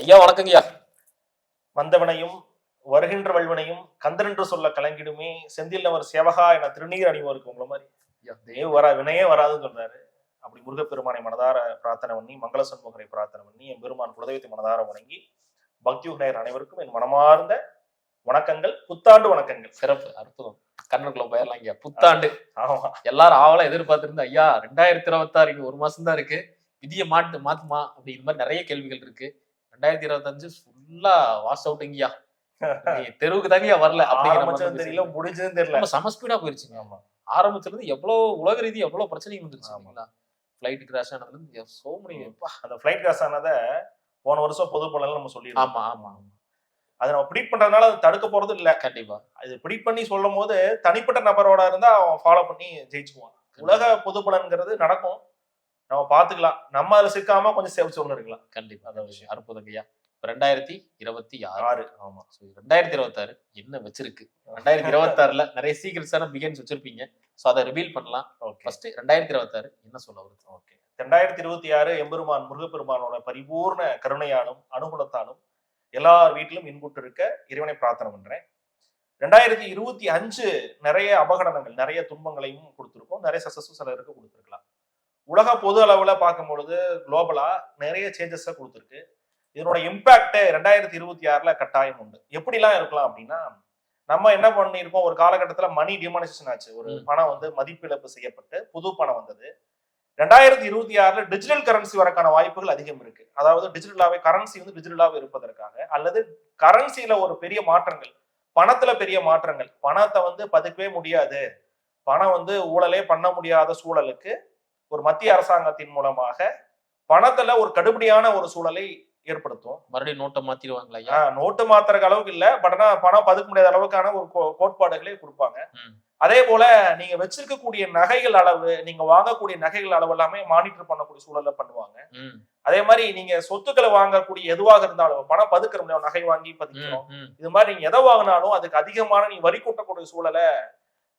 ஐயா வணக்கங்கய்யா. வந்தவனையும் வருகின்ற வல்வனையும் கந்தரென்று சொல்ல கலங்கிடுமே செந்தில் அவர் சேவகா என திருநீர் அணிவோருக்கு உங்களை மாதிரி வினையே வராதுன்னு சொன்னாரு. அப்படி முருகப்பெருமானை மனதார பிரார்த்தனை பண்ணி மங்கள சண்முகரை பிரார்த்தனை பண்ணி என் பெருமான் குலதெய்வத்தை மனதார வணங்கி பக்தியுகனையர் அனைவருக்கும் என் மனமார்ந்த வணக்கங்கள், புத்தாண்டு வணக்கங்கள். சிறப்பு, அற்புதம். கண்ணனுக்குள்ள போயிடலாம் ஐயா. புத்தாண்டு ஆமா, எல்லாரும் ஆவலா எதிர்பார்த்திருந்தா ஐயா 2026 1 மாசம் தான் இருக்கு, விதியை மாத்துமா அப்படி இந்த மாதிரி நிறைய கேள்விகள் இருக்கு. 2025 ஃபுல்லா வாஷ் அவுட்டுங்கய்யா. தெருவுக்கு தாங்கய்யா வரல அப்படிங்கிற தெரியல, முடிஞ்சதுன்னு தெரியல, செம ஸ்பீடா போயிருச்சுங்க. ஆமா, ஆரம்பிச்சிருந்து எவ்வளவு உலக ரீதி எவ்வளவு பிரச்சனைகள் வந்துருச்சு. ஃபிளைட் கிராஷ் ஆனதுல இருந்து சோ மெனி. அந்த ஃபிளைட் கிராஷ் ஆனதை போன வருஷம் பொது பலன்ல நம்ம சொல்லிடுறோம். ஆமா ஆமா, அதை நம்ம ப்ரீட் பண்றதுனால அது தடுக்க போறது இல்ல. கண்டிப்பா அது ப்ரீட் பண்ணி சொல்லும் போது தனிப்பட்ட நபரோட இருந்தா அவன் ஃபாலோ பண்ணி ஜெயிச்சுக்குவான். உலக பொது பலன்கிறது நடக்கும், நம்ம பாத்துக்கலாம். நம்ம அதுல சிக்காம கொஞ்சம் சேவ் சொல்லணும் இருக்கலாம். கண்டிப்பா, அதான் விஷயம். அற்புதங்கய்யா. 2026. ஆமா, 2026 என்ன வச்சிருக்கு? 2026ல நிறைய சீக்கிரட்ஸான பிகின்ஸ் வச்சிருப்பீங்க. சோ அதை ரிவீல் பண்ணலாம். ஃபர்ஸ்ட் 2026 என்ன சொல்ல வருது? ஓகே, 2026 எம்பெருமான் முருகப்பெருமானோட பரிபூர்ண கருணையாலும் அனுகூலத்தாலும் எல்லார் வீட்டிலும் இன்புட்டு இருக்க இறைவனை பிரார்த்தனை பண்றேன். 2025 நிறைய அபகடனங்கள், நிறைய துன்பங்களையும் கொடுத்துருக்கோம், நிறைய சக்சஸும் சிலருக்கு கொடுத்துருக்கலாம். உலக பொது அளவுல பார்க்கும் பொழுது குளோபலா நிறைய சேஞ்சஸ் கொடுத்துருக்கு. இதனோட இம்பாக்ட் 2026ல கட்டாயம் உண்டு. எப்படிலாம் இருக்கலாம் அப்படின்னா, நம்ம என்ன பண்ணிருக்கோம், ஒரு காலகட்டத்துல மணி டிமானிசேஷன் ஆச்சு. ஒரு பணம் வந்து மதிப்பிழப்பு செய்யப்பட்டு புது பணம் வந்தது. 2026ல டிஜிட்டல் கரன்சி வரக்கான வாய்ப்புகள் அதிகம் இருக்கு. அதாவது டிஜிட்டலாவே கரன்சி வந்து டிஜிட்டலாவே இருப்பதற்காக, அல்லது கரன்சியில ஒரு பெரிய மாற்றங்கள், பணத்துல பெரிய மாற்றங்கள். பணத்தை வந்து பதுக்கவே முடியாது, பணம் வந்து ஊழலே பண்ண முடியாத சூழலுக்கு ஒரு மத்திய அரசாங்கத்தின் மூலமாக பணத்துல ஒரு கடுபடியான ஒரு சூழலை ஏற்படுத்தும். மறுபடியும் நோட்டை மாத்திடுவாங்களா? நோட்டு மாத்துற அளவுக்கு இல்ல, பட் ஆனா பணம் பதுக்க முடியாத அளவுக்கான ஒரு கோட்பாடுகளே கொடுப்பாங்க. அதே போல நீங்க வச்சிருக்கக்கூடிய நகைகள் அளவு, நீங்க வாங்கக்கூடிய நகைகள் அளவு எல்லாமே மானிட்டர் பண்ணக்கூடிய சூழல பண்ணுவாங்க. அதே மாதிரி நீங்க சொத்துக்களை வாங்கக்கூடிய எதுவாக இருந்தாலும் பணம் பதுக்கிற முடியும், நகை வாங்கி பதிக்கிறோம், இது மாதிரி நீங்க எதை வாங்கினாலும் அதுக்கு அதிகமான நீ வரி கூட்டக்கூடிய சூழலை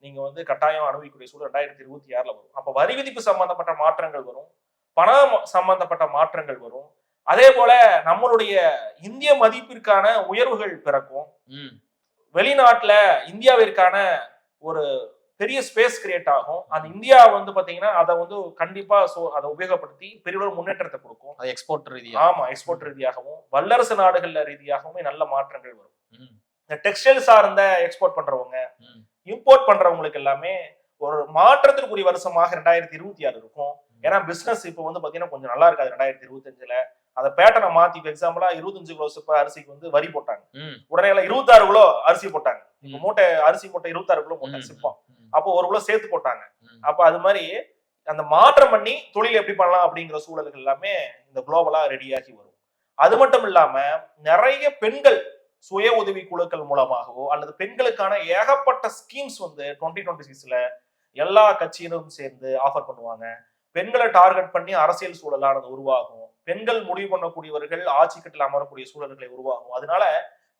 நீங்க வந்து கட்டாயம் அனுபவிக்கக்கூடிய சூழல் 2026ல வரும். அப்ப வரி விதிப்பு சம்பந்தப்பட்ட மாற்றங்கள் வரும், பணம் சம்பந்தப்பட்ட மாற்றங்கள் வரும். அதே போல நம்மளுடைய இந்திய மதிப்பிற்கான உயர்வுகள் பிறக்கும். வெளிநாட்டுல இந்தியாவிற்கான ஒரு பெரிய ஸ்பேஸ் கிரியேட் ஆகும். அந்த இந்தியா வந்து பாத்தீங்கன்னா அதை வந்து கண்டிப்பா அதை உபயோகப்படுத்தி பெரிய ஒரு முன்னேற்றத்தை கொடுக்கும். எக்ஸ்போர்ட் ரீதியா, ஆமா, எக்ஸ்போர்ட் ரீதியாகவும் வல்லரசு நாடுகள்ல ரீதியாகவும் நல்ல மாற்றங்கள் வரும். இந்த டெக்ஸ்டைல் சார்ந்த எக்ஸ்போர்ட் பண்றவங்க, இம்போர்ட் பண்றவங்களுக்கு எல்லாமே ஒரு மாற்றத்திற்குரிய வருஷமாக 2026 இருக்கும். ஏன்னா பிசினஸ் இப்போ வந்து பாத்தீங்கன்னா கொஞ்சம் நல்லா இருக்காது. 2025ல அந்த பேட்டர்னை மாத்தி, எக்ஸாம்பிளா 25 கிலோ சிப்ப அரிசிக்கு வந்து வரி போட்டாங்க. உடனே 26 கிலோ அரிசி போட்டாங்க. இப்ப மூட்டை அரிசி மூட்டை 26 கிலோ போட்டாங்க சிப்பம். அப்போ 1 கிலோ சேர்த்து போட்டாங்க. அப்ப அது மாதிரி அந்த மாற்றம் பண்ணி தொழில் எப்படி பண்ணலாம் அப்படிங்கிற சூழல்கள் எல்லாமே இந்த குளோபலா ரெடியாகி வரும். அது மட்டும் இல்லாம நிறைய பெண்கள் சுய உதவி குழுக்கள் மூலமாகவோ அல்லது பெண்களுக்கான ஏகப்பட்ட ஸ்கீம்ஸ் வந்து 2026ல எல்லா கட்சியினரும் சேர்ந்து ஆஃபர் பண்ணுவாங்க. பெண்களை டார்கெட் பண்ணி அரசியல் சூழலானது உருவாகும். பெண்கள் முடிவு பண்ணக்கூடியவர்கள் ஆட்சி கட்டில் அமரக்கூடிய சூழல்களை உருவாகும். அதனால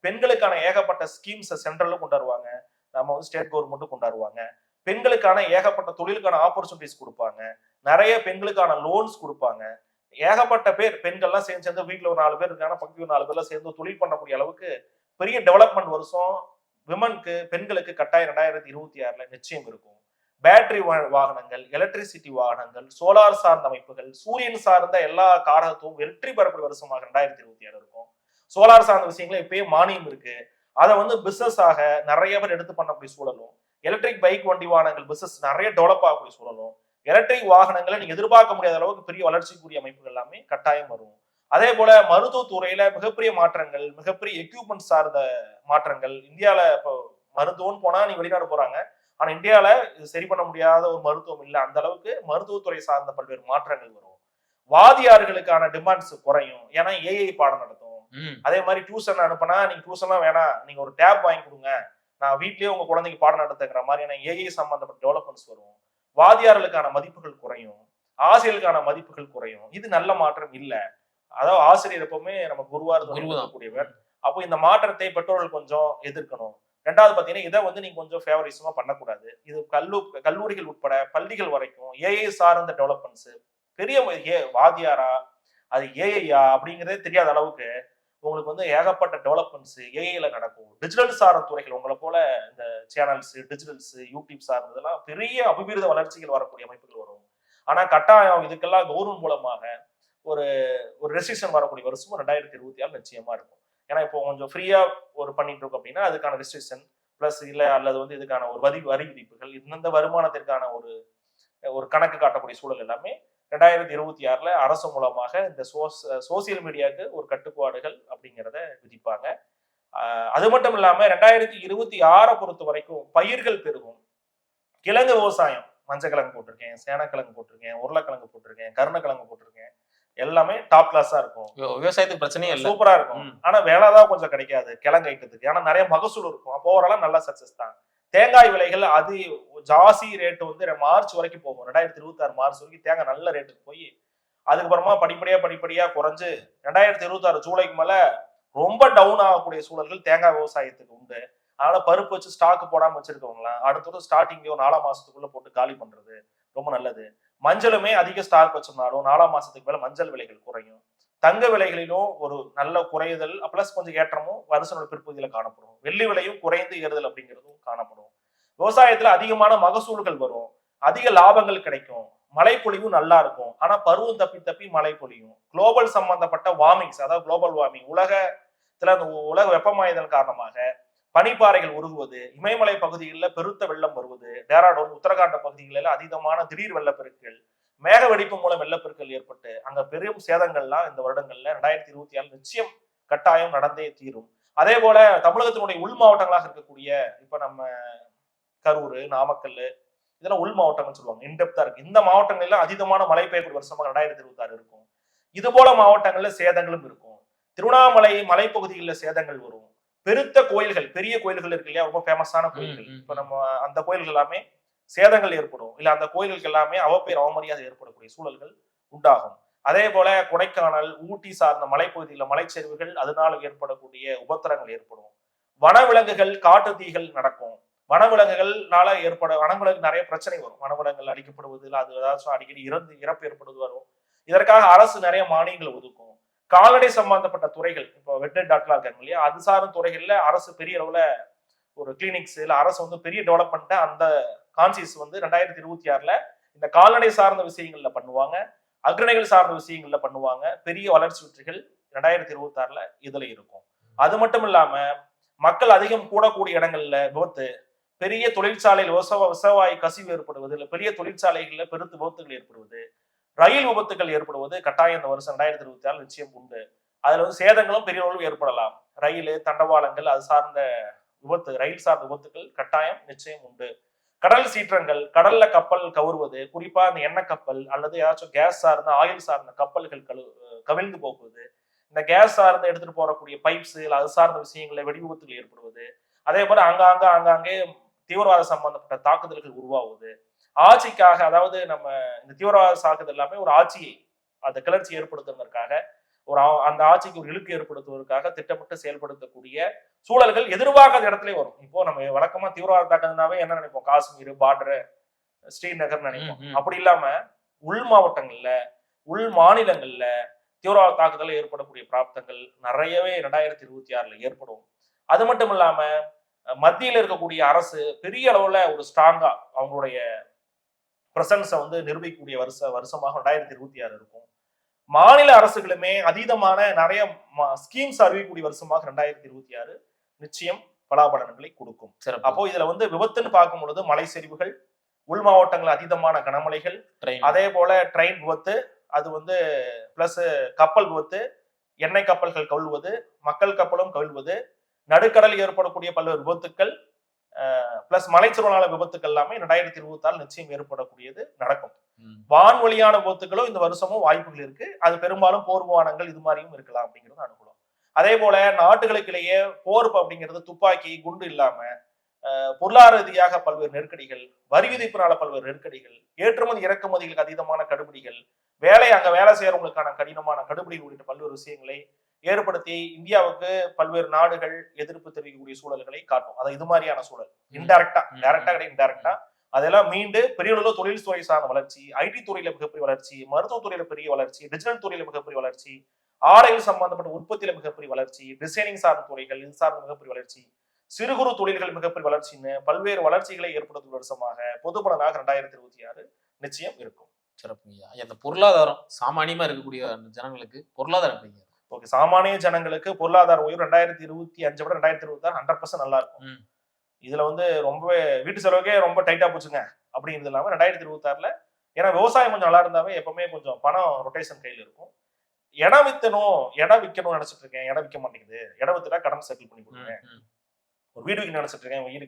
பெண்களுக்கான ஏகப்பட்ட ஸ்கீம்ஸ் சென்ட்ரலும் கொண்டாடுவாங்க, நம்ம வந்து ஸ்டேட் கவர்மெண்ட்டும் கொண்டாடுவாங்க. பெண்களுக்கான ஏகப்பட்ட தொழிலுக்கான ஆப்பர்ச்சுனிட்டிஸ் கொடுப்பாங்க, நிறைய பெண்களுக்கான லோன்ஸ் கொடுப்பாங்க. ஏகப்பட்ட பேர் பெண்கள்லாம் சேர்ந்து வீட்டுல ஒரு 4 பேர் இருக்காங்க, பக்கத்துல 4 பேர்லாம் சேர்ந்து தொழில் பண்ணக்கூடிய அளவுக்கு பெரிய டெவலப்மெண்ட் வருஷம் விமனுக்கு, பெண்களுக்கு கட்டாயம் 2026ல நிச்சயம் இருக்கும். பேட்டரி வாகனங்கள், எலக்ட்ரிசிட்டி வாகனங்கள், சோலார் சார்ந்த அமைப்புகள், சூரியன் சார்ந்த எல்லா காரகத்துவம் வெற்றி பெறக்கூடிய வருஷமாக 2026 இருக்கும். சோலார் சார்ந்த விஷயங்கள இப்பயே மானியம் இருக்கு, அதை வந்து பிசினஸ் ஆக நிறைய பேர் எடுத்து பண்ணக்கூடிய சூழலும், எலக்ட்ரிக் பைக் வண்டி வாகனங்கள் பிசினஸ் நிறைய டெவலப் ஆகக்கூடிய சூழலும், எலக்ட்ரிக் வாகனங்களை நீங்க எதிர்பார்க்க முடியாத அளவுக்கு பெரிய வளர்ச்சிக்குரிய அமைப்புகள் எல்லாமே கட்டாயம் வரும். அதே போல மருத்துவத்துறையில மிகப்பெரிய மாற்றங்கள், மிகப்பெரிய எக்யூப்மெண்ட் சார்ந்த மாற்றங்கள். இந்தியால இப்போ மருத்துவம்னு போனா நீங்க வெளிநாடு போறாங்க, ஆனா இந்தியால இது சரி பண்ண முடியாத ஒரு மருத்துவம் இல்லை. அந்த அளவுக்கு மருத்துவத்துறை சார்ந்த பல்வேறு மாற்றங்கள் வரும். வாதியார்களுக்கான டிமாண்ட்ஸ் குறையும், ஏன்னா ஏஐ பாடம் நடத்தும். அதே மாதிரி டியூஷன் அனுப்புனா நீங்க டியூஷன்லாம் வேணாம், நீங்க ஒரு டேப் வாங்கி கொடுங்க, நான் வீட்லயே உங்க குழந்தைக்கு பாடம் நடத்துங்கிற மாதிரியான ஏஐ சம்பந்தப்பட்ட டெவலப்மெண்ட்ஸ் வரும். வாதியார்களுக்கான மதிப்புகள் குறையும், ஆசிரியர்களுக்கான மதிப்புகள் குறையும். இது நல்ல மாற்றம் இல்லை. அதாவது ஆசிரியர் எப்பவுமே நம்ம குருவா இருக்கக்கூடியவர். அப்போ இந்த மாற்றத்தை பெற்றோர்கள் கொஞ்சம் எதிர்க்கணும். ரெண்டாவது பாத்தீங்கன்னா இதை வந்து நீங்க கொஞ்சம் ஃபேவரிசமா பண்ணக்கூடாது. இது கல்லூரிகள் உட்பட பள்ளிகள் வரைக்கும் ஏஐ சார்ந்த டெவலப்மெண்ட்ஸ் பெரிய வாதியாரா அது ஏஐயா அப்படிங்கிறதே தெரியாத அளவுக்கு உங்களுக்கு வந்து ஏகப்பட்ட டெவலப்மெண்ட்ஸ் ஏஐல நடக்கும். டிஜிட்டல் சார்ந்த துறைகள் உங்களை போல இந்த சேனல்ஸ், டிஜிட்டல்ஸ், யூடியூப் சார்ந்ததெல்லாம் பெரிய அபிவிருத வளர்ச்சிகள் வரக்கூடிய அமைப்புகள் வரும். ஆனா கட்டாயம் இதுக்கெல்லாம் கவர்மெண்ட் மூலமாக ஒரு ஒரு ரெஸ்ட்ரிக்ஷன் வரக்கூடிய வருஷமும் 2026 நிச்சயமா இருக்கும். ஏன்னா இப்போ கொஞ்சம் ஃப்ரீயா ஒரு பண்ணிட்டு இருக்கோம் அப்படின்னா அதுக்கான ரெஸ்ட்ரிக்ஷன் பிளஸ் இல்ல அல்லது வந்து இதுக்கான ஒரு வரி விதிப்புகள் இந்த வருமானத்திற்கான ஒரு கணக்கு காட்டக்கூடிய சூழல் எல்லாமே 2026 அரசு மூலமாக இந்த சோசியல் மீடியாவுக்கு ஒரு கட்டுப்பாடுகள் அப்படிங்கிறத விதிப்பாங்க. அது மட்டும் இல்லாம 2026 பொறுத்த வரைக்கும் பயிர்கள் பெருகும். கிழங்கு விவசாயம், மஞ்சள் கிழங்கு போட்டிருக்கேன், சேனக்கிழங்கு போட்டிருக்கேன், உருளைக்கிழங்கு போட்டிருக்கேன், கருணக்கிழங்கு போட்டிருக்கேன், எல்லாமே டாப் கிளாஸா இருக்கும். விவசாயத்துக்கு பிரச்சனையே இல்லை, சூப்பரா இருக்கும். ஆனா வேலைதான் கொஞ்சம் கிடைக்காது கிழங்கு ஐட்டத்துக்கு. ஆனா நிறைய மகசூல் இருக்கும். அப்போ ஓரளவு நல்ல சக்சஸ் தான். தேங்காய் விலைகள் அது ஜாஸ்தி ரேட்டு வந்து மார்ச் வரைக்கும் போகும். 2026 மார்ச் வரைக்கும் தேங்காய் நல்ல ரேட்டுக்கு போய் அதுக்கப்புறமா படிப்படியா குறைஞ்சு 2026 ஜூலைக்கு மேல ரொம்ப டவுன் ஆகக்கூடிய சூழல்கள் தேங்காய் விவசாயத்துக்கு உண்டு. அதனால பருப்பு வச்சு ஸ்டாக் போடாம வச்சிருக்கவங்களாம் அடுத்தது ஸ்டார்டிங் 4 மாசத்துக்குள்ள போட்டு காலி பண்றது ரொம்ப நல்லது. மஞ்சளுமே அதிக ஸ்டாக் வச்சோம்னாலும் 4 மாசத்துக்கு மேல மஞ்சள் விலைகள் குறையும். தங்க விலைகளிலும் ஒரு நல்ல குறையுதல் பிளஸ் கொஞ்சம் ஏற்றமும் வருஷனோட பிற்பகுதியில காணப்படும். வெள்ளி விலையும் குறைந்து ஏறுதல் அப்படிங்கிறதும் காணப்படும். விவசாயத்துல அதிகமான மகசூல்கள் வரும், அதிக லாபங்கள் கிடைக்கும், மழைப்பொழிவு நல்லா இருக்கும். ஆனா பருவம் தப்பி மழை பொழியும். குளோபல் சம்பந்தப்பட்ட வார்மிங்ஸ், அதாவது குளோபல் வார்மிங், உலகத்துல அந்த உலக வெப்பமாயுதல் காரணமாக பனிப்பாறைகள் உருகுவது, இமயமலை பகுதிகளில் பெருத்த வெள்ளம் வருவது, டேராடூன் உத்தரகாண்ட் பகுதிகளில் அதீதமான திடீர் வெள்ளப்பெருக்கள், மேக வெடிப்பு மூலம் வெள்ளப்பெருக்கள் ஏற்பட்டு அங்க பெரும் சேதங்கள்லாம் இந்த வருடங்கள்ல 2026 நிச்சயம் கட்டாயம் நடந்தே தீரும். அதே போல தமிழகத்தினுடைய உள் மாவட்டங்களாக இருக்கக்கூடிய இப்ப நம்ம கரூர், நாமக்கல் இதெல்லாம் உள் மாவட்டங்கள் சொல்லுவாங்க, இன்டெப்தா இருக்கு. இந்த மாவட்டங்கள்ல அதீதமான மழை பெய்யக்கூடிய வருஷமாக 2026 இருக்கும். இது போல மாவட்டங்கள்ல சேதங்களும் இருக்கும். திருவண்ணாமலை மலைப்பகுதிகளில் சேதங்கள் வரும். பெருத்த கோயில்கள், பெரிய கோயில்கள் இருக்கு இல்லையா, ரொம்ப ஃபேமஸான கோயில்கள், இப்ப நம்ம அந்த கோயில்கள் எல்லாமே சேதங்கள் ஏற்படும். இல்ல அந்த கோயில்களுக்கு எல்லாமே அவப்பேர் அவமரியாதை ஏற்படக்கூடிய சூழல்கள் உண்டாகும். அதே போல கொடைக்கானல், ஊட்டி சார்ந்த மலைப்பகுதியில் மலைச்சரிவுகள், அதனால ஏற்படக்கூடிய உபத்திரங்கள் ஏற்படும். வனவிலங்குகள், காட்டு தீகள் நடக்கும். வனவிலங்குகள்னால வனவிலங்கு நிறைய பிரச்சனை வரும். வனவிலங்குகள் அடிக்கப்படுவது, அது ஏதாச்சும் அடிக்கடி இறப்பு ஏற்படுவது வரும். இதற்காக அரசு நிறைய மானியங்கள் ஒதுக்கும். கால்நடை சம்பந்தப்பட்ட துறைகள், இப்போ வெட்டரி டாக்டர்லாம் இருக்காங்க இல்லையா, அது சார்ந்த துறைகள்ல அரசு பெரிய அளவுல ஒரு கிளினிக்ஸ் இல்ல அரசு வந்து பெரிய டெவலப்மெண்ட்டை அந்த கான்சியஸ் வந்து 2026 இந்த கால்நடை சார்ந்த விஷயங்கள்ல பண்ணுவாங்க, அக்ரணைகள் சார்ந்த விஷயங்கள்ல பண்ணுவாங்க. பெரிய வளர்ச்சி வெற்றிகள் 2026 இதுல இருக்கும். அது மட்டும் இல்லாம மக்கள் அதிகம் கூடக்கூடிய இடங்கள்ல விபத்து, பெரிய தொழிற்சாலையில் விவசாய கசிவு ஏற்படுவது, இல்ல பெரிய தொழிற்சாலைகள்ல பெருத்து விபத்துகள் ஏற்படுவது, ரயில் விபத்துகள் ஏற்படுவது கட்டாயம் இந்த வருஷம் 2026 நிச்சயம் உண்டு. அதுல வந்து சேதங்களும் பெரிய அளவில் ஏற்படலாம். ரயில், தண்டவாளங்கள், அது சார்ந்த விபத்து, ரயில் சார்ந்த விபத்துகள் கட்டாயம் நிச்சயம் உண்டு. கடல் சீற்றங்கள், கடல்ல கப்பல் கவுறுவது, குறிப்பா அந்த எண்ணெய் கப்பல் அல்லது ஏதாச்சும் கேஸ் சார்ந்த ஆயில் சார்ந்த கப்பல்கள் கவிழ்ந்து போகுவது, இந்த கேஸ் சார்ந்து எடுத்துட்டு போறக்கூடிய பைப்ஸ் அது சார்ந்த விஷயங்கள்ல வெடி விபத்துகள் ஏற்படுவது, அதே போல ஆங்காங்கே தீவிரவாத சம்பந்தப்பட்ட தாக்குதல்கள் உருவாகுவது, ஆட்சிக்காக, அதாவது நம்ம இந்த தீவிரவாத தாக்குதல் எல்லாமே ஒரு ஆட்சியை அந்த கிளர்ச்சி ஏற்படுத்துவதற்காக, அந்த ஆட்சிக்கு ஒரு இழுக்கு ஏற்படுத்துவதற்காக திட்டமிட்டு செயல்படுத்தக்கூடிய சூழல்கள் எதிர்பார்க்காத இடத்துல வரும். இப்போ நம்ம வழக்கமா தீவிரவாத தாக்குதல்னாவே என்ன நினைப்போம், காஷ்மீர் பார்டர், ஸ்ரீநகர் நினைப்போம். அப்படி இல்லாம உள் மாவட்டங்கள்ல, உள் மாநிலங்கள்ல தீவிரவாத தாக்குதல் ஏற்படக்கூடிய பிராப்தங்கள் நிறையவே 2026 ஏற்படும். அது மட்டும் இல்லாம மத்தியில் இருக்கக்கூடிய அரசு பெரிய அளவுல ஒரு ஸ்ட்ராங்கா அவங்களுடைய பிரசன்ஸை வந்து நிரூபிக்கக்கூடிய வருஷமாக 2026 இருக்கும். மாநில அரசுகளுமே அதீதமான நிறைய ஸ்கீம்ஸ் அறிவிக்கக்கூடிய வருஷமாக 2026 நிச்சயம் பலாபலன்களை கொடுக்கும். அப்போ இதுல வந்து விபத்துன்னு பார்க்கும் பொழுது மலை சரிவுகள், உள் மாவட்டங்கள் அதீதமான கனமழைகள், அதே போல ட்ரெயின் விபத்து, அது வந்து பிளஸ் கப்பல் விபத்து, எண்ணெய் கப்பல்கள் கவிழ்வது, மக்கள் கப்பலும் கவிழ்வது, நடுக்கடல் ஏற்படக்கூடிய பல்வேறு விபத்துக்கள் பிளஸ் மலைச்சூழலான விபத்துக்கள் எல்லாமே 2026 நிச்சயம் ஏற்படக்கூடியது நடக்கும். வான்வழியான விபத்துக்களும் இந்த வருஷமும் வாய்ப்புகள் இருக்கு. அது பெரும்பாலும் போர் விமானங்கள் இது மாதிரியும் இருக்கலாம் அப்படிங்கிறது அனுகூலம். அதே போல நாட்டுகளுக்கிடையே போர் அப்படிங்கிறது துப்பாக்கி குண்டு இல்லாம பொருளாதார ரீதியாக பல்வேறு நெருக்கடிகள், வரி விதிப்பினால பல்வேறு நெருக்கடிகள், ஏற்றுமதி இறக்குமதிகளுக்கு அதீதமான கடுபிடிகள், அங்க வேலை செய்யறவங்களுக்கான கடினமான கடுபிடிகள் உள்ளிட்ட பல்வேறு விஷயங்களை ஏற்படுத்தி இந்தியாவுக்கு பல்வேறு நாடுகள் எதிர்ப்பு தெரிவிக்கக்கூடிய சூழல்களை காட்டும். அது இது மாதிரியான சூழல் டைரக்டா கிடையாது, இன்டைரக்டா அதெல்லாம் மீண்டு பெரிய அளவு தொழில் துறை சார்ந்த வளர்ச்சி, ஐடி துறையில மிகப்பெரிய வளர்ச்சி, மருத்துவ துறையில பெரிய வளர்ச்சி, டிஜிட்டல் துறையில மிகப்பெரிய வளர்ச்சி, ஆடைகள் சம்பந்தப்பட்ட உற்பத்தியில மிகப்பெரிய வளர்ச்சி, டிசைனிங் சார்ந்த துறைகள் இது சார்ந்த மிகப்பெரிய வளர்ச்சி, சிறு குறு தொழில்கள் மிகப்பெரிய வளர்ச்சின்னு பல்வேறு வளர்ச்சிகளை ஏற்படுத்தும் வருஷமாக பொதுப்பலனாக 2026 நிச்சயம் இருக்கும். சிறப்புங்கய்யா. அந்த பொருளாதாரம் சாமானியமா இருக்கக்கூடிய அந்த ஜனங்களுக்கு பொருளாதாரம் எப்படிங்க? ஓகே, சாமானிய ஜனங்களுக்கு பொருளாதார உயர்வு 2025 விட 2026 100% நல்லா இருக்கும். இதுல வந்து ரொம்பவே வீட்டு செலவுக்கே ரொம்ப டைட்டா போச்சுங்க அப்படிங்கிறது இல்லாம 2026ல ஏன்னா விவசாயம் கொஞ்சம் நல்லா இருந்தாவே எப்பவுமே கொஞ்சம் பணம் ரொட்டேஷன் கையில இருக்கும். இடம் விற்கணும்னு நினைச்சிட்டு இருக்கேன், இடம் விற்க மாட்டேங்குது, இடம் வித்துட்டா கடன் செட்டில் பண்ணி கொடுங்க. ஒரு வீடு விற்க நினைச்சிட்டு இருக்கேன், வீடு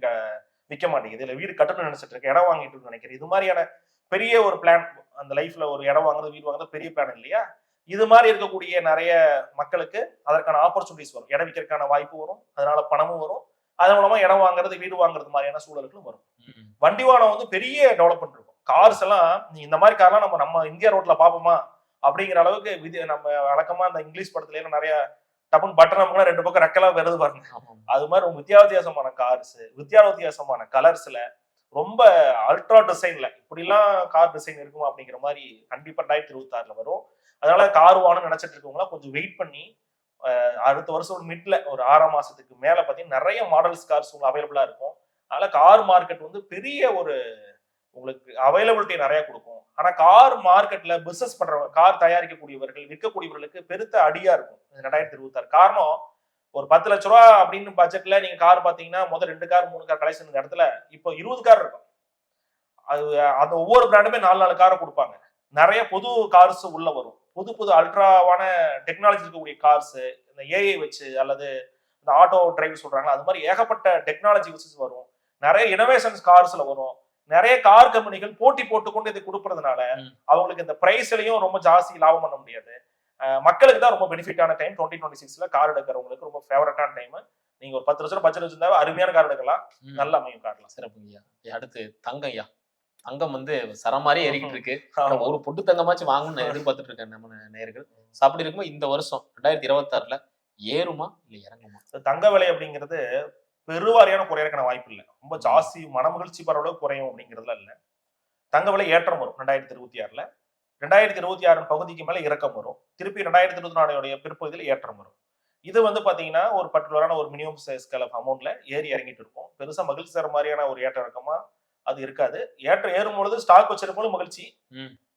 விற்க மாட்டேங்குது, இல்ல வீடு கட்டணும்னு நினைச்சிட்டு இருக்கேன், இடம் வாங்கிட்டு நினைக்கிறேன். இது மாதிரியான பெரிய ஒரு பிளான், அந்த லைஃப்ல ஒரு இடம் வாங்குறது வீடு வாங்குறது பெரிய பிளான் இல்லையா? இது மாதிரி இருக்கக்கூடிய நிறைய மக்களுக்கு அதற்கான ஆப்பர்ச்சுனிட்டிஸ் வரும், இடம் விற்கிறதுக்கான வாய்ப்பு வரும், அதனால பணமும் வரும், அதன் மூலமா இடம் வாங்குறது வீடு வாங்குறது மாதிரியான சூழல்களும் வரும். வண்டி வாகனம் வந்து பெரிய டெவலப்மெண்ட் இருக்கும். கார்ஸ் எல்லாம் இந்த மாதிரி கார்லாம் நம்ம இந்தியா ரோட்ல பாப்போமா அப்படிங்கிற அளவுக்கு நம்ம வழக்கமா இந்த இங்கிலீஷ் படத்துல எல்லாம் நிறைய டப்புன்னு பட்டன் நமக்கு 2 பக்கம் ரெக்கலாம் வருது பாருங்க. அது மாதிரி ரொம்ப வித்தியாசமான கார்ஸ், வித்தியாசமான கலர்ஸ்ல, ரொம்ப அல்ட்ரா டிசைன்ல இப்படிலாம் கார் டிசைன் இருக்குமா அப்படிங்கிற மாதிரி கண்டிப்பா 2026ல வரும். அதனால கார் வாங்கணும்னு நினைச்சிட்டு இருக்கவங்களா கொஞ்சம் வெயிட் பண்ணி அடுத்த வருஷம் மிட்ல ஒரு 6 மாசத்துக்கு மேல பாத்தீங்கன்னா நிறைய மாடல்ஸ் கார்ஸ் அவைலபிளா இருக்கும். அதனால கார் மார்க்கெட் வந்து பெரிய ஒரு உங்களுக்கு அவைலபிலிட்டி நிறைய கொடுக்கும். ஆனா கார் மார்க்கெட்ல பிசினஸ் பண்றவங்க, கார் தயாரிக்கக்கூடியவர்கள், விற்கக்கூடியவர்களுக்கு பெருத்த அடியா இருக்கும் 2026. காரணம், ஒரு 10 லட்ச ரூபா அப்படின்னு பட்ஜெட்ல நீங்க கார் பாத்தீங்கன்னா முதல் 2 கார் 3 கார் கலெக்ஷன் இந்த இடத்துல இப்போ 20 கார் இருக்கும். அந்த ஒவ்வொரு பிராண்டுமே 4 காரை கொடுப்பாங்க. நிறைய புது கார்ஸ் உள்ள வரும், புது அல்ட்ராவான டெக்னாலஜி இருக்கக்கூடிய கார்ஸ், இந்த ஏஐ வச்சு அல்லது இந்த ஆட்டோ டிரைவ் சொல்றாங்க, அது மாதிரி ஏகப்பட்ட டெக்னாலஜி வச்சு வரும். நிறைய இனோவேஷன்ஸ் கார்ஸ்ல வரும். நிறைய கார் கம்பெனிகள் போட்டி போட்டுக்கொண்டு இதை கொடுக்கறதுனால அவங்களுக்கு இந்த பிரைஸ்லயும் ரொம்ப ஜாஸ்தி லாபம் பண்ண முடியாது. மக்களுக்கு தான் ரொம்ப பெனிஃபிட்டான டைம் 2026ல கார் எடுக்கிறவங்களுக்கு ரொம்ப ஃபேவரட்டான டைம். நீங்க ஒரு 10 லட்சம் பட்ஜெட் வச்சிருந்தா அருமையான கார் எடுக்கலாம், நல்ல அமையும் கார்லாம். சிறப்புங்கய்யா. அடுத்து தங்கம்யா. தங்கம் வந்து சரமாரி ஏறிக்கிட்டு இருக்கு. ஒரு பொட்டு தங்கமாச்சும் வாங்கணும்னு எதிர்பார்த்துட்டு இருக்கேன் நம்ம நேயர்கள். அப்படி இருக்கும்போது இந்த வருஷம் 2026ல ஏறுமா இல்ல இறங்குமா? தங்க விலை அப்படிங்கிறது பெருவாரியான குறையறக்கான வாய்ப்பு இல்லை. ரொம்ப ஜாஸ்தி மனமகிழ்ச்சி பரவளவு குறையும் அப்படிங்கிறதுல இல்ல. தங்க விலை ஏற்றம் வரும் 2026ல. 2026 பகுதிக்கு மேல இறக்கம் வரும். திருப்பி 2024 பிற்பகுதியில் ஏற்றம் வரும். இது வந்து பாத்தீங்கன்னா ஒரு பர்டிகுலரான ஒரு மினிமம் ஸ்கேல் ஆஃப் அமௌண்ட்ல ஏறி இறங்கிட்டு இருக்கும். பெருசா மகிழ்ச்சி தர மாதிரியான ஒரு ஏற்ற இறக்கமா அது இருக்காது. ஏறும் பொழுது ஸ்டாக் வச்சிருக்கும் மகிழ்ச்சி,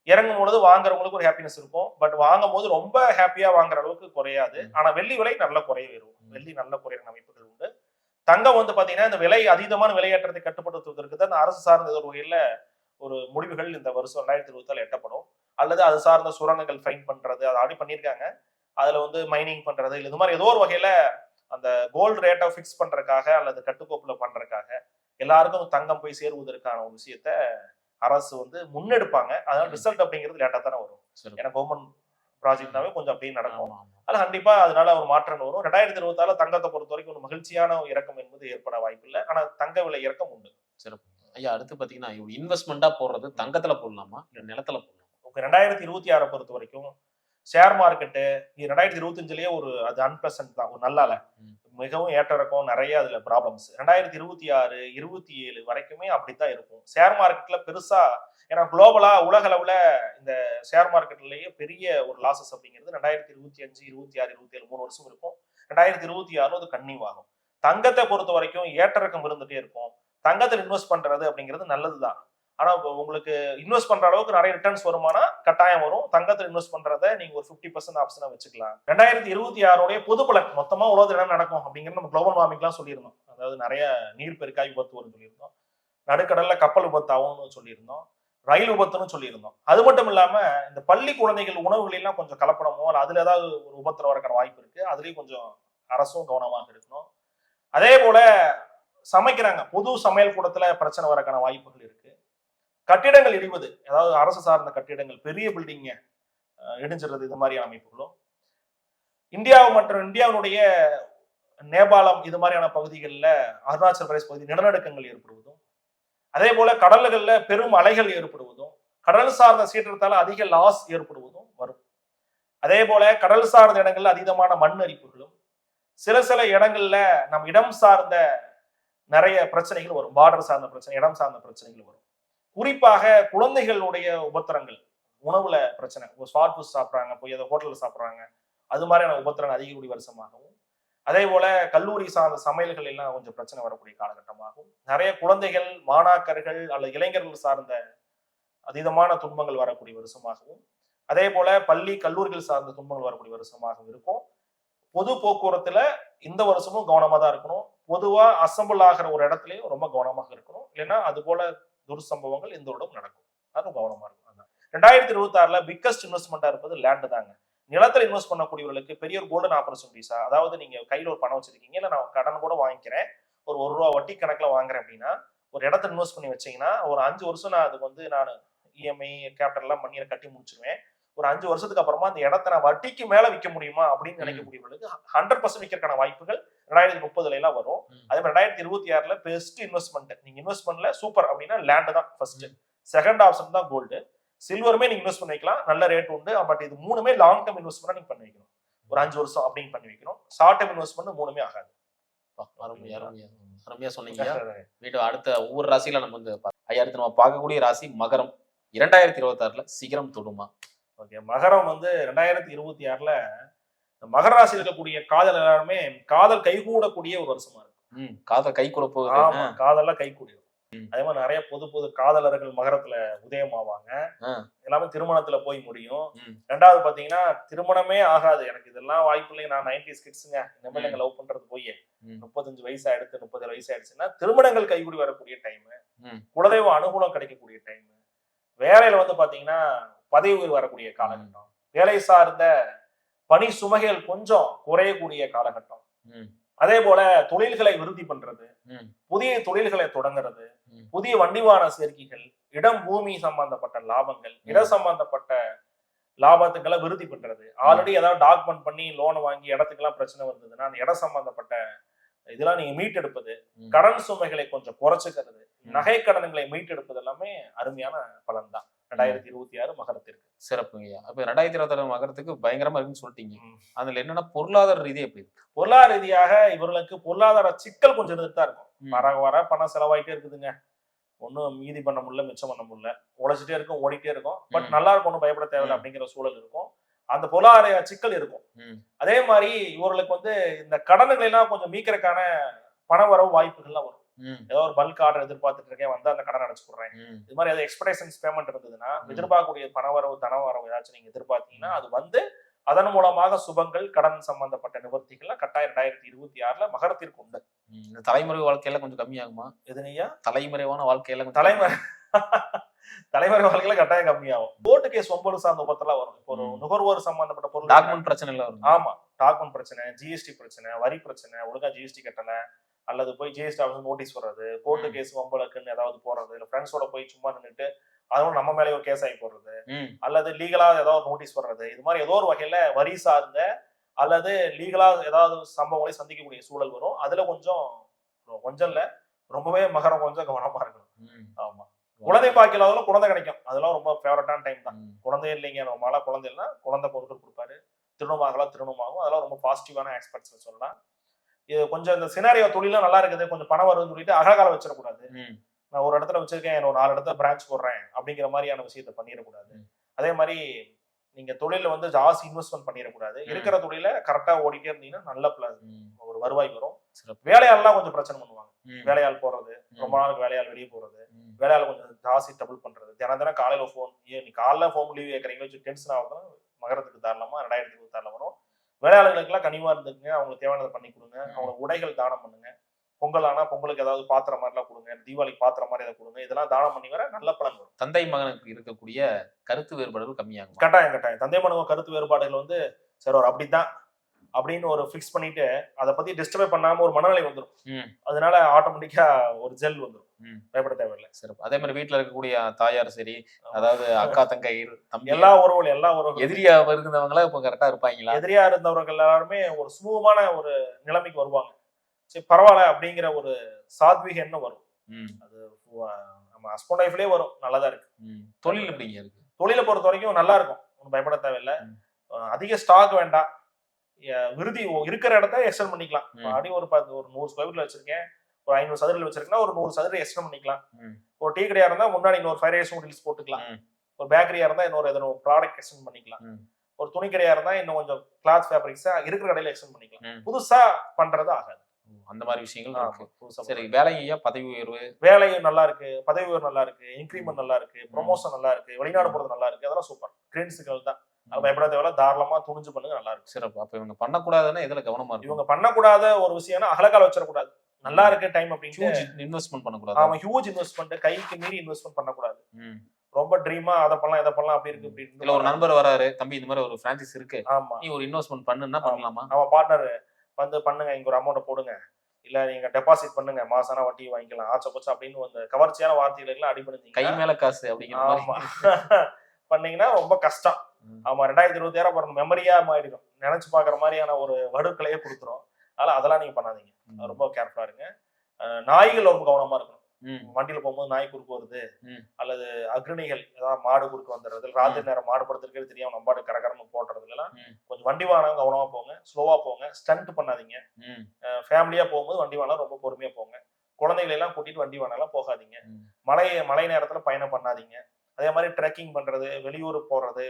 இறங்கும் பொழுது வாங்குறவங்களுக்கு ஒரு ஹாப்பினஸ் இருக்கும். பட் வாங்கும் போது ரொம்ப ஹாப்பியா வாங்குற அளவுக்கு குறையாது. ஆனா வெள்ளி விலை நல்ல குறைய வரும். வெள்ளி நல்ல குறையிற அமைப்புகள் உண்டு. தங்கம் வந்து பாத்தீங்கன்னா இந்த விலை அதீதமான விலையேற்றத்தை கட்டுப்படுத்துவதற்கு தான் அரசு சார்ந்த ஒரு வகையில ஒரு முடிவுகள் இந்த வருஷம் 2026 எட்டப்படும். அல்லது அது சார்ந்த சுரங்கங்கள் ஃபைன் பண்றது, அதை ஆடி பண்ணியிருக்காங்க. அதுல வந்து மைனிங் பண்றது, இல்லை இது மாதிரி ஏதோ ஒரு வகையில அந்த கோல்டு ரேட்டை ஃபிக்ஸ் பண்றதுக்காக அல்லது கட்டுக்கோப்புல பண்றதுக்காக எல்லாருக்கும் தங்கம் போய் சேருவதற்கான ஒரு விஷயத்த அரசு வந்து முன்னெடுப்பாங்க. அதனால ரிசல்ட் அப்படிங்கிறது லேட்டா தானே வரும். ஏன்னா கவர்மெண்ட் ப்ராஜெக்ட்னாவே கொஞ்சம் அப்படியே நடக்கும். அது கண்டிப்பா அதனால ஒரு மாற்றம் வரும். 2026 தங்கத்தை பொறுத்த வரைக்கும் ஒரு மகிழ்ச்சியான இறக்கம் என்பது ஏற்பட வாய்ப்பு இல்லை. ஆனா தங்க விலை இறக்கம் உண்டு. சிறப்பு ஐயா. அடுத்து பாத்தீங்கன்னா இன்வெஸ்ட்மெண்டா போடுறது தங்கத்துல போடலாமா இல்ல நிலத்துல போடலாமா? 2026 பொறுத்த வரைக்கும் ஷேர் மார்க்கெட்டு 2025லயே அது அன்பிளசன்ட் தான், ஒரு நல்லால மிகவும் ஏற்ற இறக்கம், நிறைய அதுல ப்ராப்ளம்ஸ். 2026 27 வரைக்குமே அப்படித்தான் இருக்கும் ஷேர் மார்க்கெட்ல பெருசா. ஏன்னா குளோபலா உலக அளவுல இந்த ஷேர் மார்க்கெட்லயே பெரிய ஒரு லாசஸ் அப்படிங்கிறது 2025 26 27 3 வருஷம் இருக்கும். 2026 அது கன்னியூ ஆகும். தங்கத்தை பொறுத்த வரைக்கும் ஏற்ற இறக்கம் இருந்துட்டே இருக்கும். தங்கத்தில் இன்வெஸ்ட் பண்றது அப்படிங்கிறது நல்லதுதான். ஆனா உங்களுக்கு இன்வெஸ்ட் பண்ற அளவுக்கு நிறைய ரிட்டர்ன்ஸ் வருமானா கட்டாயம் வரும். தங்கத்தில் இன்வெஸ்ட் பண்றதை நீங்க ஒரு 50% ஆப்ஷனா வச்சுக்கலாம். 2026 பொது பலன் மொத்தமா உலகத்துல என்ன நடக்கும் அப்படிங்கிறது நம்ம குளோபல் வார்மிங்லாம் சொல்லியிருந்தோம். அதாவது நிறைய நீர் பெருக்காய் விபத்து வரும்னு சொல்லியிருந்தோம், நடுக்கடல்ல கப்பல் விபத்து ஆகும்னு சொல்லியிருந்தோம், ரயில் விபத்துன்னு சொல்லியிருந்தோம். அது மட்டும் இல்லாம இந்த பள்ளி குழந்தைகள் உணவுகளெல்லாம் கொஞ்சம் கலப்படமோ அல்ல அதுல ஏதாவது ஒரு விபத்துல வரக்கான வாய்ப்பு இருக்கு. அதுலயும் கொஞ்சம் அரசும் கவனமாக இருக்கணும். அதே போல சமைக்கிறாங்க, பொது சமையல் கூடத்துல பிரச்சனை வரக்கான வாய்ப்புகள் இருக்கு. கட்டிடங்கள் இடிவது, அதாவது அரசு சார்ந்த கட்டிடங்கள் பெரிய பில்டிங்க இடிஞ்சிடுறது, இது மாதிரியான அமைப்புகளும் இந்தியாவுடைய நேபாளம் இது மாதிரியான பகுதிகளில், அருணாச்சல் பிரதேச பகுதி நிலநடுக்கங்கள் ஏற்படுவதும், அதே போல கடல்கள்ல பெரும் அலைகள் ஏற்படுவதும், கடல் சார்ந்த சீற்றத்தால அதிக லாஸ் ஏற்படுவதும் வரும். அதே போல கடல் சார்ந்த இடங்கள்ல அதீதமான மண் அரிப்புகளும், சில இடங்கள்ல நம் இடம் சார்ந்த நிறைய பிரச்சனைகள் வரும். பார்டர் சார்ந்த பிரச்சனை, இடம் சார்ந்த பிரச்சனைகள் வரும். குறிப்பாக குழந்தைகளுடைய உபத்திரங்கள், உணவுல பிரச்சனை, ஒரு ஸ்வாட் ஃபுட் சாப்பிட்றாங்க, போய் அதை ஹோட்டல்ல சாப்பிட்றாங்க, அது மாதிரியான உபத்திரன் அதிகக்கூடிய வருஷமாகவும், அதே போல கல்லூரி சார்ந்த சமையல்கள் எல்லாம் கொஞ்சம் பிரச்சனை வரக்கூடிய காலகட்டமாகவும், நிறைய குழந்தைகள், மாணாக்கர்கள் அல்லது இளைஞர்கள் சார்ந்த அதீதமான துன்பங்கள் வரக்கூடிய வருஷமாகவும், அதே போல பள்ளி கல்லூரிகள் சார்ந்த துன்பங்கள் வரக்கூடிய வருஷமாகவும் இருக்கும். பொது போக்குவரத்துல இந்த வருஷமும் கவனமா தான் இருக்கணும். பொதுவா அசம்பிள் ஆகிற ஒரு இடத்துலயும் ரொம்ப கவனமாக இருக்கணும். இல்லைன்னா அது போல துர்சம்பவங்கள் இந்த வருடம் நடக்கும். அதுவும் கவனமா இருக்கும். 2026ல பிக்கஸ்ட் இன்வெஸ்ட்மெண்டா இருப்பது லேண்ட் தாங்க. நிலத்துல இன்வெஸ்ட் பண்ணக்கூடியவர்களுக்கு பெரிய ஒரு கோல்டன் ஆப்பர்ச்சுனிட்டிஸா, அதாவது நீங்க கையில ஒரு பணம் வச்சிருக்கீங்க, இல்ல நான் கடன் கூட வாங்கிக்கிறேன், ஒரு ₹1 வட்டி கணக்குல வாங்குறேன் அப்படின்னா, ஒரு இடத்த இன்வெஸ்ட் பண்ணி வச்சீங்கன்னா ஒரு 5 வருஷம் நான் அதுக்கு வந்து நான் இஎம்ஐ கேபிட்டல் எல்லாம் பண்ணி கட்டி முடிச்சிருவேன். ஒரு 5 வருஷத்துக்கு அப்புறமா அந்த இடத்த நான் வட்டிக்கு மேல விற்க முடியுமா அப்படின்னு நினைக்கக்கூடியவர்களுக்கு 100% விற்கிறதுக்கான வாய்ப்புகள் 2030ல எல்லாம் வரும். அதே மாதிரி 2026ல பெஸ்ட் இன்வெஸ்ட்மெண்ட், நீங்க இன்வெஸ்ட்மெண்ட்ல சூப்பர் அப்படின்னா லேண்ட் தான் ஃபர்ஸ்ட். செகண்ட் ஆப்ஷன் தான் கோல்டு. சில்வருமே நீங்க இன்வெஸ்ட் பண்ணி வைக்கலாம், நல்ல ரேட் உண்டு. பட் இது மூணுமே லாங் டர்ம் இன்வெஸ்ட்மெண்ட் நீங்க பண்ணி வைக்கணும். ஒரு 5 வருஷம் அப்படின்னு பண்ணி வைக்கணும். ஷார்ட் டர்ம் இன்வெஸ்ட்மெண்ட் மூணுமே ஆகாது. அருமையா சொன்னீங்க. வீட்டு அடுத்த ஒவ்வொரு ராசியில நம்ம வந்து அடுத்து நம்ம பார்க்கக்கூடிய ராசி மகரம். 2026ல சிகரம் தொடுமா? ஓகே, மகரம் வந்து 2026ல மகர ராசியில் இருக்கக்கூடிய காதல் எல்லாருமே காதல் கைகூடக்கூடிய ஒரு வருஷமா இருக்கு. காதல் கை கொடுப்போம், காதல்லாம் கைகூடிடும். அதே மாதிரி நிறைய புது காதலர்கள் மகரத்துல உதயமாவாங்க. எல்லாமே திருமணத்துல போய் முடியும். ரெண்டாவது பாத்தீங்கன்னா திருமணமே ஆகாது, எனக்கு இதெல்லாம் வாய்ப்பு இல்லைங்க, நான் 90s கிட்ஸுங்க, இனிமேல் எங்க லவ் பண்றது போய் 35 வயசு ஆயிடுச்சு 37 வயசு ஆயிடுச்சுன்னா திருமணங்கள் கைகூடி வரக்கூடிய டைம், குலதெய்வ அனுகூலம் கிடைக்கக்கூடிய டைம், வேலையில வந்து பாத்தீங்கன்னா பதவி உயர்வு வரக்கூடிய காலகட்டம், வேலை சார்ந்த பணி சுமைகள் கொஞ்சம் குறையக்கூடிய காலகட்டம், அதே போல தொழில்களை விருத்தி பண்றது, புதிய தொழில்களை தொடங்குறது, புதிய வண்டி வாகன சேர்க்கைகள், இடம் பூமி சம்பந்தப்பட்ட லாபங்கள், இட சம்பந்தப்பட்ட லாபத்துக்களை விருத்தி பண்றது, ஆல்ரெடி ஏதாவது டாக்குமெண்ட் பண்ணி லோன் வாங்கி இடத்துக்கெல்லாம் பிரச்சனை வந்ததுன்னா அந்த இடம் சம்பந்தப்பட்ட இதெல்லாம் நீங்க மீட்டெடுப்பது, கடன் சுமைகளை கொஞ்சம் குறைச்சுக்கிறது, நகை கடன்களை மீட்டெடுப்பது எல்லாமே அருமையான பலன் தான் 2026 மகரத்திற்கு. சிறப்புங்கய்யா. அப்ப 2026 மகரத்துக்கு பயங்கரமா இருக்குன்னு சொல்லிட்டீங்க. அதுல என்னன்னா பொருளாதார ரீதியா எப்படி இருக்கு? பொருளாதார ரீதியாக இவர்களுக்கு பொருளாதார சிக்கல் கொஞ்சம் இருந்துட்டு தான் இருக்கும். வர பணம் செலவாயிட்டே இருக்குதுங்க, ஒன்னும் மீதி பண்ண முடியல, மிச்சம் பண்ண முடியல, உழைச்சிட்டே இருக்கும், ஓடிட்டே இருக்கும், பட் நல்லா இருக்கும், ஒன்றும் பயப்பட தேவையில்லை அப்படிங்கிற சூழல் இருக்கும். அந்த பொருளாதார சிக்கல் இருக்கும். அதே மாதிரி இவர்களுக்கு வந்து இந்த கடன்களை எல்லாம் கொஞ்சம் மீட்கிறதுக்கான பண வரவு வாய்ப்புகள்லாம் வரும். ஏதோ ஒரு பல்க் ஆர்டர் எதிர்பார்த்துட்டு இருக்கேன், வந்து அந்த கடன் அடைச்சு கொடுறேன், இது மாதிரி ஏதாவது எக்ஸ்பெக்டேஷன்ஸ் பேமெண்ட் இருந்ததுன்னா, எதிர்பார்க்கக்கூடிய பண வரவு தன வரவு ஏதாச்சும் நீங்க எதிர்பார்த்தீங்கன்னா அது வந்து அதன் மூலமாக சுபங்கள் கடன் சம்பந்தப்பட்ட நிவர்த்திகள்லாம் கட்டாயம் 2026ல மகரத்திற்கு உண்டு. இந்த தலைமுறை வாழ்க்கையில கொஞ்சம் கம்மியாகுமா? எதுனையா தலைமுறைவான வாழ்க்கையில தலைமுறை வாழ்க்கையில கட்டாயம் கம்மியாகும். கோர்ட்டு கேஸ் ஒன்பது சார்ந்த ஒப்பத்தெல்லாம் வரும். இப்போ ஒரு நுகர்வோர் சம்பந்தப்பட்ட பொருள் டாக்குமெண்ட் பிரச்சனை எல்லாம் வரும். ஆமா, டாக்குமெண்ட் பிரச்சனை, ஜிஎஸ்டி பிரச்சனை, வரி பிரச்சனை, ஒழுங்கா ஜிஎஸ்டி கட்டல, அல்லது போய் ஜிஎஸ்டி ஆஃபீஸ் நோட்டீஸ் வர்றது, கோர்ட்டு கேஸ் வம்பளுக்குன்னு ஏதாவது போறது, இல்ல ஃப்ரெண்ட்ஸோட போய் சும்மா நின்றுட்டு அதோட நம்ம மேலே ஒரு கேஸ் ஆகி போடுறது, அல்லது லீகலா ஏதாவது நோட்டீஸ் வர்றது, இது மாதிரி ஏதோ ஒரு வகையில வரி சார்ந்த அல்லது லீகலா ஏதாவது சம்பவங்களை சந்திக்கக்கூடிய சூழல் வரும். அதுல கொஞ்சம் இல்ல ரொம்பவே மகரம் கொஞ்சம் கவனமா இருக்கணும். ஆமா, குழந்தை பாக்கியல குழந்தை கிடைக்கும், அதெல்லாம் ரொம்ப ஃபேவரட்டான டைம் தான். குழந்தை இல்லைங்க, நம்மளால குழந்தை இல்லைன்னா குழந்தை பொருட்கள் கொடுப்பாரு, திருமணமாகலாம் திருமணமாகும், அதெல்லாம் ரொம்ப பாசிட்டிவான ஆஸ்பெக்ட்ஸ் சொல்லலாம். இது கொஞ்சம் இந்த சினாரியோ தொழிலாம் நல்லா இருக்குது, கொஞ்சம் பணம் வருதுன்னு சொல்லிட்டு அகலகாலம் வச்சிடக்கூடாது. நான் ஒரு இடத்துல வச்சிருக்கேன், ஒரு 4 இடத்துல பிரான்ச் போடுறேன் அப்படிங்கிற மாதிரியான விஷயத்த பண்ணிடக்கூடாது. அதே மாதிரி நீங்க தொழில வந்து ஜாஸ்தி இன்வெஸ்ட்மெண்ட் பண்ணிடக்கூடாது. இருக்கிற தொழில கரெக்டா ஓடிட்டே இருந்தீங்கன்னா நல்ல ஒரு வருவாய் வரும். வேலையாள்லாம் கொஞ்சம் பிரச்சனை பண்ணுவாங்க, வேலையாள் போறது, ரொம்ப நாளுக்கு வேலையாள் வெளியே போறது, வேலையாள் கொஞ்சம் ஜாஸ்தி டபுள் பண்றது, தினம் காலையில போன், நீ காலைல போன் லீவ் கேட்கறீங்க டென்ஷன் ஆகுதுன்னா மகரத்துக்கு தாராளமா 2026 வரும். வேலையாளர்களுக்கு எல்லாம் கனிவா இருந்துக்குங்க, அவங்களுக்கு தேவையானதை பண்ணி கொடுங்க, அவங்களுக்கு உடைகள் தானம் பண்ணுங்க, பொங்கல் ஆனா பொங்கலுக்கு ஏதாவது பாத்திரம் மாதிரி எல்லாம் கொடுங்க, தீபாவளிக்கு பாத்திரம் மாதிரி ஏதாவது கொடுங்க, இதெல்லாம் தானம் பண்ணி வர நல்ல பலன் வரும். தந்தை மகனுக்கு இருக்கக்கூடிய கருத்து வேறுபாடுகள் கம்மியாகும். கட்டாயம் தந்தை மகனுக்கு கருத்து வேறுபாடுகள் வந்து சரி ஒரு அப்படித்தான் அப்படின்னு ஒரு ஃபிக்ஸ் பண்ணிட்டு அதை பத்தி டிஸ்டர்ப் பண்ணாம ஒரு மனநிலை வந்துடும். அதனால ஆட்டோமேட்டிக்கா ஒரு ஜெல் வந்துடும், பயப்பட தேவையில்லை. சிறப்பு. அதே மாதிரி வீட்டுல இருக்கக்கூடிய தாயார் சரி, அதாவது அக்கா தங்கை தம்பி எல்லா உறவுகளும் எதிரியா இருந்தவங்களா இப்ப கரெக்டா இருப்பாங்களா? எதிரியா இருந்தவர்கள் எல்லாருமே ஒரு சுமூகமான ஒரு நிலைமைக்கு வருவாங்க. சரி பரவாயில்ல அப்படிங்கிற ஒரு சாத்வீக எண்ணம் வரும். அது நம்ம ஹஸ்பண்ட் லைஃப்லயே வரும், நல்லதா இருக்கு. தொழில் எப்படிங்க இருக்கு? தொழிலை பொறுத்த வரைக்கும் நல்லா இருக்கும், ஒன்றும் பயப்பட தேவையில்லை. அதிக ஸ்டாக் வேண்டாம், விருதி இருக்கிற இடத்த எக்ஸ்டெண்ட் பண்ணிக்கலாம். அப்படி ஒரு 100 ஸ்கொயர் ஃபீட்ல வச்சிருக்கேன், ஒரு 500 சதுரத்தில் வச்சிருக்கேன்னா ஒரு 100 சதுரம் எக்ஸ்டெண்ட் பண்ணிக்கலாம். ஒரு டீ கடையா இருந்தா முன்னாடி இன்னொரு 5 நூடுல்ஸ் போட்டுக்கலாம். ஒரு பேக்கரியா இருந்தா இன்னொரு ப்ராடக்ட் எக்ஸ்டெண்ட் பண்ணிக்கலாம். ஒரு துணி கடையா இருந்தா இன்னும் கொஞ்சம் கிளாத் ஃபேப்ரிக்ஸா இருக்கிற கடையில எக்ஸ்டெண்ட் பண்ணிக்கலாம். ம். புதுசா பண்றது ஆகாது. அந்த மாதிரி விஷயங்கள் இருக்கு. புதுசா சரி, வேலைங்க ஐயா, பதவி உயர்வு, வேலையும் நல்லா இருக்கு, பதவி உயர்வு நல்லா இருக்கு, இன்கிரிமெண்ட் நல்லா இருக்கு, ப்ரொமோஷன் நல்லா இருக்கு, வெளிநாடு போறது நல்லா இருக்கு, அதெல்லாம் சூப்பர். கிரீன் சிக்னல் தான். அது பயப்பட தேவையில்ல, தாராளமா துணிஞ்சு பண்ணுங்க, நல்லா இருக்கு. சிறப்பு. அப்ப இவங்க பண்ணக்கூடாதுன்னா எதுல கவனமா இருக்கும்? இவங்க பண்ணக்கூடாத ஒரு விஷயம்னா அகலக்கால் வச்சிடக்கூடாது. நல்லா இருக்கு டைம் அப்படின்னு ஹியூஜ் இன்வெஸ்ட்மெண்ட் பண்ணக்கூடாது. அவன் ஹியூஜ் இன்வெஸ்ட்மெண்ட் கைக்கு மீறி இன்வெஸ்ட்மெண்ட் பண்ணக்கூடாது. ம். ரொம்ப ட்ரீமா அதை பண்ணலாம் இதை பண்ணலாம் அப்படி இருக்கு இப்படி இல்ல, ஒரு நண்பர் வராரு, தம்பி இந்த மாதிரி ஒரு பிரான்சைஸ் இருக்கு, ஆமா, நீ ஒரு இன்வெஸ்ட்மெண்ட் பண்ணுன்னா பண்ணலாமா? அவன் பார்ட்னர் வந்து பண்ணுங்க, இங்க ஒரு அமௌண்ட் போடுங்க, இல்ல நீங்க டெபாசிட் பண்ணுங்க, மாசான வட்டி வாங்கிக்கலாம், ஆச்ச போச்சு அப்படின்னு அந்த கவர்ச்சியான வார்த்தைகள் எல்லாம் அடிபடுங்க. கை மேல காசு அப்படிங்கிற ஆமா மாதிரி. பண்ணீங்கன்னா ரொம்ப கஷ்டம். ஆமா, 2026 பிறந்த மெமரியா மாறிடும். நினைச்சு பாக்குற மாதிரியான ஒரு வடுக்களையே கொடுத்துரும். அதெல்லாம் நீங்க பண்ணாதீங்க. ரொம்ப கேர்ஃபுல்லா இருங்க. நாய்கள் ரொம்ப கவனமா இருக்கணும். வண்டியில போகும்போது நாய் குறுக்கு வருது, அல்லது அக்ரணிகள் ஏதாவது மாடு குறுக்கு வந்துடுறது, ராத்திரி நேரம் மாடு படுத்துருக்கிறது தெரியாம நம்ம பாட்டு கரகரன்னு போடுறதுல எல்லாம் கொஞ்சம் வண்டி வாகனம் கவனமா போங்க, ஸ்லோவா போங்க, ஸ்டண்ட் பண்ணாதீங்க. ஃபேமிலியா போகும்போது வண்டி வாகனம் ரொம்ப பொறுமையா போங்க. குழந்தைகளை எல்லாம் கூட்டிட்டு வண்டி வாகனம் எல்லாம் போகாதீங்க. மழை நேரத்துல பயணம் பண்ணாதீங்க. அதே மாதிரி ட்ரெக்கிங் பண்றது, வெளியூர் போறது,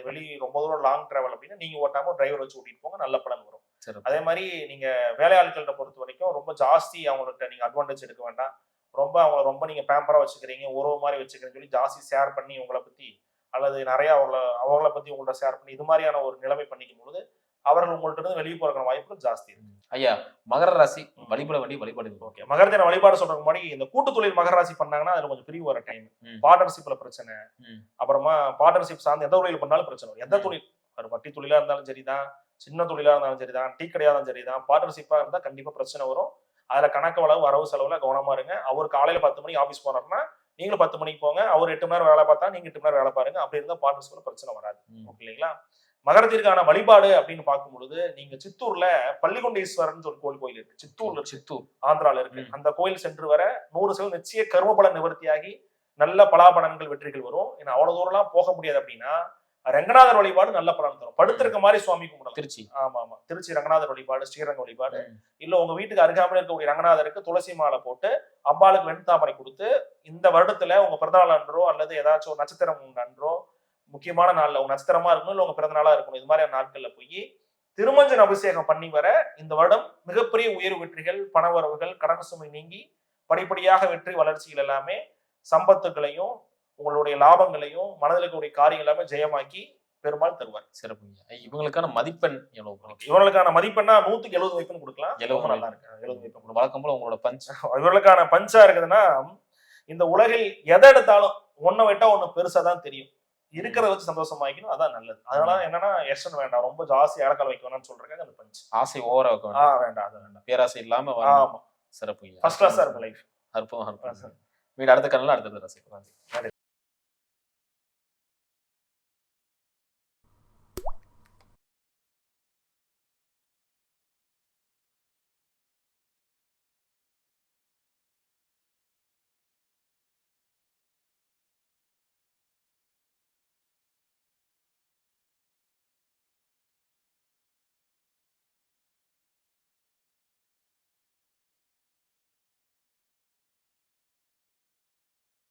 ரொம்ப தூரம் லாங் டிராவல் அப்படின்னா நீங்க ஓட்டாம டிரைவர் வச்சு ஓட்டிட்டு போங்க, நல்ல பலன் வரும். அதே மாதிரி நீங்க வேலையாட்கள்கிட்ட பொறுத்த வரைக்கும் ரொம்ப ஜாஸ்தி அவங்கள்ட்ட நீங்க அட்வான்டேஜ் எடுக்க வேண்டாம். ரொம்ப நீங்க பேம்பரா வச்சுக்கிறீங்க, உறவு மாதிரி வச்சுக்கிறீங்கன்னு சொல்லி ஜாஸ்தி ஷேர் பண்ணி உங்களை பத்தி அல்லது நிறைய அவங்கள பத்தி உங்கள்ட்ட ஷேர் பண்ணி இது மாதிரியான ஒரு நிலைமை பண்ணிக்கும் பொழுது அவர்கள் உங்கள்ட்ட இருந்து வெளியே போறதுக்கான வாய்ப்புகள் ஜாஸ்தி இருக்கு. ஐயா, மகர ராசி வழிபட வேண்டிய வழிபாடு. ஓகே, மகர தின வழிபாடு சொல்றதுக்கு முன்னாடி இந்த கூட்டு தொழில் மகர ராசி பண்ணாங்கன்னா அதுல கொஞ்சம் பிரிவு வர டைம், பார்ட்னர்ஷிப்ல பிரச்சனை, அப்புறமா பார்ட்னர்ஷிப் சார்ந்து எந்த தொழில் பண்ணாலும் பிரச்சனை வரும். எந்த தொழில், ஒரு வட்டி தொழிலா இருந்தாலும் சரிதான், சின்ன தொழிலா இருந்தாலும் சரிதான், டீ கடையா இருந்தாலும் சரிதான், பார்ட்னர்ஷிப்பா இருந்தா கண்டிப்பா பிரச்சனை வரும். அதுல கணக்கு வளவு வரவு செலவுல கவனமா இருங்க. அவர் காலையில 10 மணிக்கு ஆபீஸ் போறாருன்னா நீங்களும் 10 மணிக்கு போங்க, அவர் 8 மணி நேரம் வேலை பார்த்தா நீங்க 8 மணி நேரம் வேலை பாருங்க. அப்படி இருந்தா பார்ட்னர்ஷிப்ல பிரச்சனை வராது. ஓகே இல்லைங்களா? மகரத்திற்கான வழிபாடு அப்படின்னு பார்க்கும்பொழுது நீங்க சித்தூர்ல பள்ளிகொண்டேஸ்வரன் ஒரு கோயில் இருக்கு. சித்தூர் ஆந்திரால இருக்கு. அந்த கோயில் சென்று வர 100% நிச்சய கர்மபல நிவர்த்தியாகி நல்ல பலாபலன்கள் வெற்றிகள் வரும். ஏன்னா அவ்வளவு தூரம் எல்லாம் போக முடியாது அப்படின்னா ரங்கநாதர் வழிபாடு நல்ல பலன் தரும். படுத்திருக்க மாதிரி சுவாமி கும்பிடலாம். திருச்சி, ஆமா, திருச்சி ரங்கநாதர் வழிபாடு, ஸ்ரீரங்க வழிபாடு, இல்ல உங்க வீட்டுக்கு அருகாமையில் இருக்கக்கூடிய ரங்கநாதருக்கு துளசி மாலை போட்டு அம்பாளுக்கு வெண்தாமரை கொடுத்து இந்த வருடத்துல உங்க பிறந்தநாள் அன்றோ அல்லது ஏதாச்சும் ஒரு நட்சத்திரம் அன்றோ, முக்கியமான நாள்ல உங்க நட்சத்திரமா இருக்கணும், இல்ல உங்க பிறந்த நாளா இருக்கணும், இது மாதிரியான நாட்கள்ல போய் திருமஞ்சன் அபிஷேகம் பண்ணி வர இந்த வருடம் மிகப்பெரிய உயர்வு வெற்றிகள், பணவரவுகள், கடன் சுமை நீங்கி படிப்படியாக வெற்றி வளர்ச்சிகள் எல்லாமே சம்பத்துகளையும் உங்களுடைய லாபங்களையும் மனதில் இருக்கக்கூடிய காரியங்கள் எல்லாமே ஜெயமாக்கி பெருமாள் தருவார். சிறப்பு. இவங்களுக்கான மதிப்பெண் எவ்வளவு? இவங்களுக்கான மதிப்பெண்ணா 100க்கு 70 வைப்பெண் கொடுக்கலாம். 70 நல்லா இருக்கு. 70 வைப்பெண். வழக்கம் போல உங்களோட பஞ்ச். இவர்களுக்கான பஞ்சா இருக்குதுன்னா இந்த உலகில் எதை எடுத்தாலும் ஒன்ன விட்டா ஒண்ணு பெருசா தான் தெரியும். இருக்கிறத வச்சு சந்தோஷமாக்கணும், அதான் நல்லது. அதனால என்னன்னா எக்ஸ்டன் வேண்டாம், ரொம்ப ஜாஸ்தி ஏழக்கால் வைக்க வேணாம்னு சொல்றாங்க. அந்த பஞ்ச் ஆசை ஓவரா வைக்க வேண்டாம். வேண்டாம், அது வேண்டாம். பேராசை இல்லாம. ஆமா, சிறப்பு. ஃபர்ஸ்ட் கிளாஸா இருக்கும் லைஃப். அற்புதம். வீடு அடுத்த கண்ணல அடுத்தது ரசிக்கலாம்.